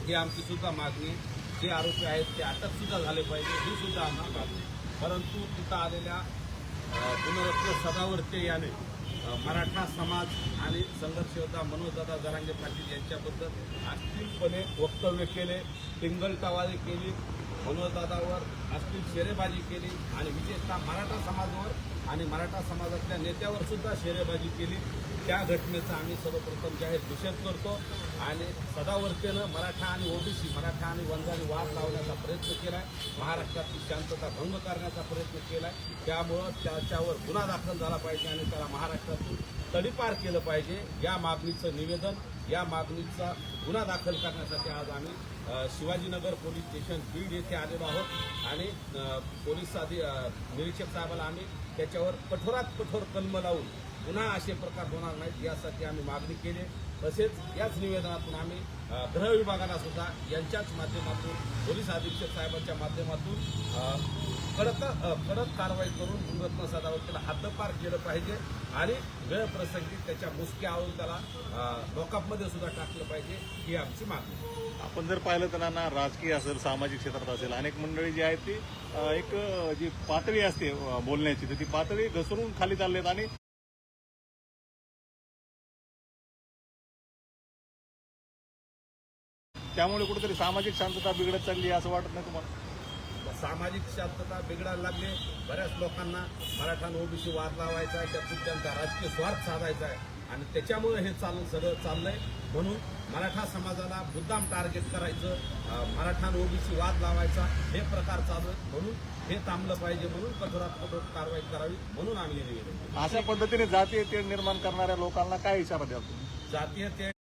ही आमची सुद्धा मागणी. जे आरोपी आहेत ते अटक सुद्धा झाले पाहिजे, ही सुद्धा आमची मागणी. परंतु तिथं आलेल्या गुणरत्न सदावर्ते याने मराठा समाज आणि संघर्ष योद्धा मनोजदादा जरांगे पाटील यांच्याबद्दल अश्लीलपणे वक्तव्य केले, टिंगलटावाळी केली, मनोजदादावर अश्लील शेरेबाजी केली आणि विशेषतः मराठा समाजावर आणि मराठा समाजातल्या नेत्यावर सुद्धा शेरेबाजी केली. त्या घटनेचा आम्ही सर्वप्रथम जाहीर निषेध करतो आणि सदावर्तेनं मराठा आणि ओबीसी, मराठा आणि वंजारी वाद लावण्याचा प्रयत्न केला आहे, महाराष्ट्रातली शांतता भंग करण्याचा प्रयत्न केला आहे. त्यामुळं त्याच्यावर गुन्हा दाखल झाला पाहिजे आणि त्याला महाराष्ट्रातून तडीपार केलं पाहिजे. या मागणीचं निवेदन, या मागणीचा गुन्हा दाखल करण्यासाठी आज आम्ही शिवाजीनगर पोलीस स्टेशन बीड येथे आलेलो आहोत आणि पोलीस निरीक्षक साहेबाला आम्ही त्याच्यावर कठोरात कठोर कलम लावून पुन्हा असे प्रकार होणार नाहीत यासाठी आम्ही मागणी केली. तसेच याच निवेदनातून आम्ही गृह विभागाला सुद्धा यांच्याच माध्यमातून पोलीस अधीक्षक साहेबांच्या माध्यमातून कडक कारवाई करून गुणरत्न सदावर्तेला हद्दपार केलं पाहिजे आणि वेळप्रसंगी त्याच्या मुसक्या आवळून त्याला लॉकअपमध्ये सुद्धा टाकलं पाहिजे, ही आमची मागणी. आपण जर पाहिलं तर ना, राजकीय असेल, सामाजिक क्षेत्रात असेल, अनेक मंडळी जी आहेत ती एक जी पातळी असते बोलण्याची, तर ती पातळी घसरून खाली चाललेत आणि त्यामुळे कुठेतरी सामाजिक शांतता बिघडत चालली आहे असं वाटत नाही तुम्हाला? सामाजिक शांतता बिघडायला लागली. बऱ्याच लोकांना मराठा आणि ओबीसी वाद लावायचा आहे, त्यातून त्यांचा राजकीय स्वार्थ साधायचा आहे आणि त्याच्यामुळे हे सगळं चाललंय. म्हणून मराठा समाजाला मुद्दाम टार्गेट करायचं, मराठा आणि ओबीसी वाद लावायचा हे प्रकार चालू आहे. म्हणून हे थांबलं पाहिजे, म्हणून कठोरात कठोर कारवाई करावी, म्हणून आम्ही हे निवेदन. अशा पद्धतीने जातीय तेढ निर्माण करणाऱ्या लोकांना काय इशारा द्याल तुम्ही? जातीय तेढ